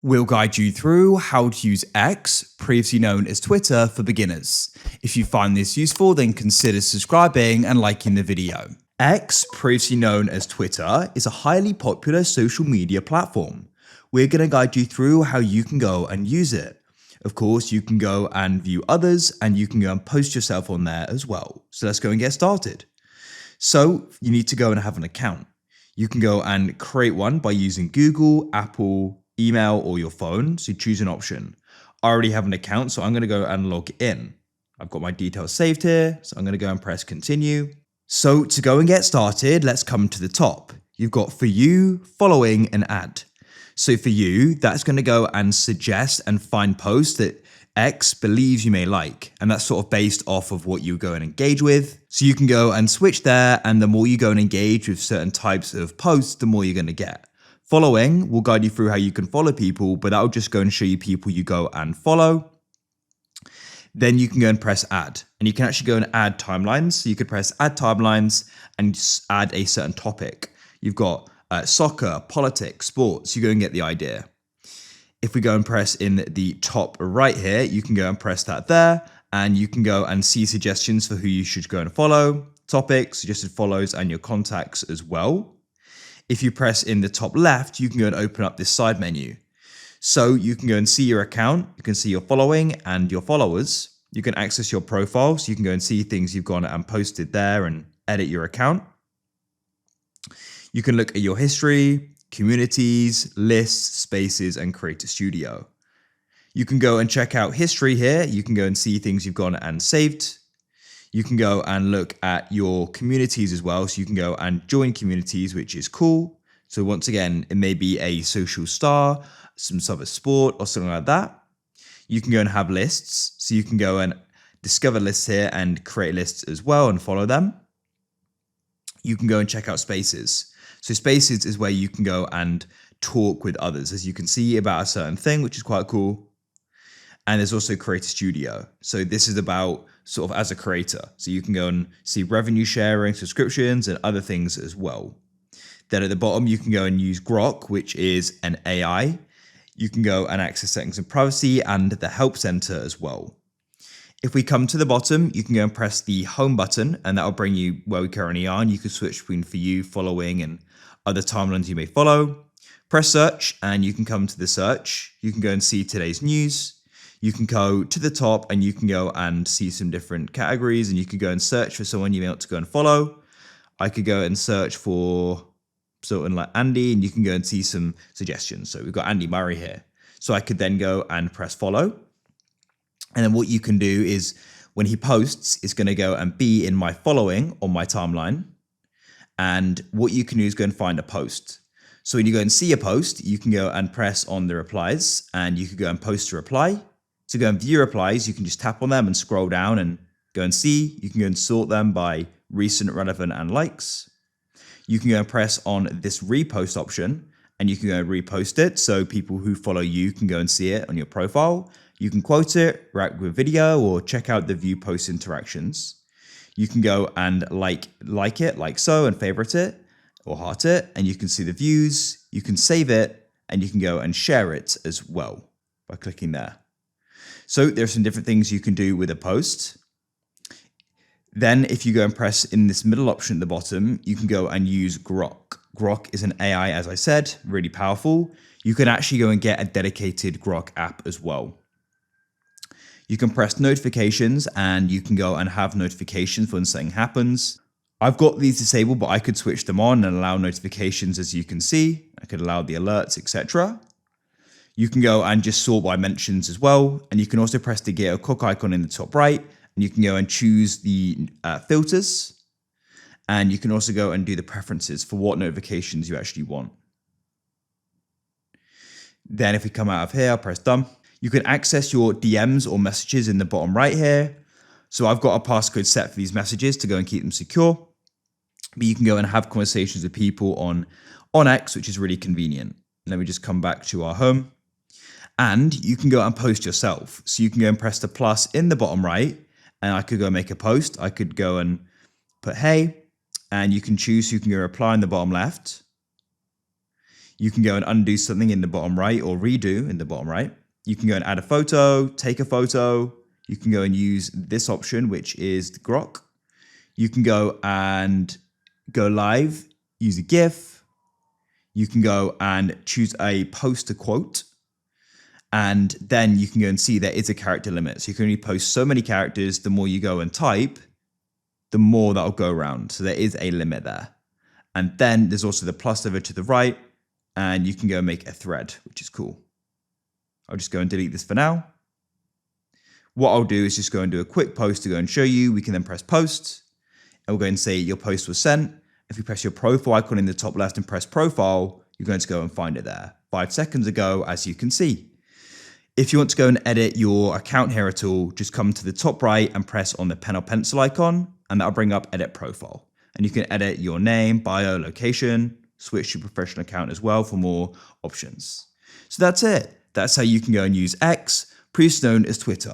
We'll guide you through how to use X, previously known as Twitter, for beginners. If you find this useful, then consider subscribing and liking the video. X, previously known as Twitter, is a highly popular social media platform. We're going to guide you through how you can go and use it. Of course, you can go and view others, and you can go and post yourself on there as well. So let's go and get started. So you need to go and have an account. You can go and create one by using Google, Apple, email, or your phone. So you choose an option. I already have an account, so I'm going to go and log in. I've got my details saved here, so I'm going to go and press continue. So to go and get started, let's come to the top. You've got for you, following, and add. So for you, that's going to go and suggest and find posts that X believes you may like. And that's sort of based off of what you go and engage with. So you can go and switch there, and the more you go and engage with certain types of posts, the more you're going to get. Following will guide you through how you can follow people, but that will just go and show you people you go and follow. Then you can go and press add, and you can actually go and add timelines. So you could press add timelines and just add a certain topic. You've got soccer, politics, sports. You go and get the idea. If we go and press in the top right here, you can go and press that there, and you can go and see suggestions for who you should go and follow, topics, suggested follows, and your contacts as well. If you press in the top left, you can go and open up this side menu. So you can go and see your account, you can see your following and your followers. You can access your profile, so you can go and see things you've gone and posted there and edit your account. You can look at your history, communities, lists, spaces, and create a studio. You can go and check out history here. You can go and see things you've gone and saved. You can go and look at your communities as well. So you can go and join communities, which is cool. So once again, it may be a social star, some sort of sport or something like that. You can go and have lists. So you can go and discover lists here and create lists as well and follow them. You can go and check out spaces. So spaces is where you can go and talk with others, as you can see, about a certain thing, which is quite cool. And there's also create a studio. So this is about sort of as a creator. So you can go and see revenue sharing, subscriptions, and other things as well. Then at the bottom, you can go and use Grok, which is an AI. You can go and access settings and privacy and the help center as well. If we come to the bottom, you can go and press the home button, and that will bring you where we currently are. And you can switch between for you, following, and other timelines you may follow. Press search, and you can come to the search. You can go and see today's news. You can go to the top, and you can go and see some different categories, and you can go and search for someone you may want to go and follow. I could go and search for someone like Andy, and you can go and see some suggestions. So we've got Andy Murray here. So I could then go and press follow. And then what you can do is when he posts, it's going to go and be in my following on my timeline. And what you can do is go and find a post. So when you go and see a post, you can go and press on the replies, and you can go and post a reply. To go and view replies, you can just tap on them and scroll down and go and see. You can go and sort them by recent, relevant, and likes. You can go and press on this repost option, and you can go and repost it. So people who follow you can go and see it on your profile. You can quote it, react with video, or check out the view post interactions. You can go and like it, like so, and favorite it, or heart it, and you can see the views. You can save it, and you can go and share it as well by clicking there. So there's some different things you can do with a post. Then if you go and press in this middle option at the bottom, you can go and use Grok. Grok is an AI, as I said, really powerful. You can actually go and get a dedicated Grok app as well. You can press notifications, and you can go and have notifications when something happens. I've got these disabled, but I could switch them on and allow notifications, as you can see. I could allow the alerts, etc. You can go and just sort by mentions as well. And you can also press the gear cook icon in the top right, and you can go and choose the filters. And you can also go and do the preferences for what notifications you actually want. Then if we come out of here, I'll press done. You can access your DMs or messages in the bottom right here. So I've got a passcode set for these messages to go and keep them secure. But you can go and have conversations with people on X, which is really convenient. Let me just come back to our home. And you can go and post yourself. So you can go and press the plus in the bottom right, and I could go make a post. I could go and put hey, and you can choose who can go reply in the bottom left. You can go and undo something in the bottom right or redo in the bottom right. You can go and add a photo, take a photo. You can go and use this option, which is the grok. You can go and go live, use a GIF. You can go and choose a post to quote. And then you can go and see there is a character limit. So you can only post so many characters. The more you go and type, the more that'll go around. So there is a limit there. And then there's also the plus over to the right. And you can go and make a thread, which is cool. I'll just go and delete this for now. What I'll do is just go and do a quick post to go and show you. We can then press post. And we'll go and say your post was sent. If you press your profile icon in the top left and press profile, you're going to go and find it there. 5 seconds ago, as you can see. If you want to go and edit your account here at all, just come to the top right and press on the pen or pencil icon, and that'll bring up edit profile. And you can edit your name, bio, location, switch to professional account as well for more options. So that's it. That's how you can go and use X, previously known as Twitter.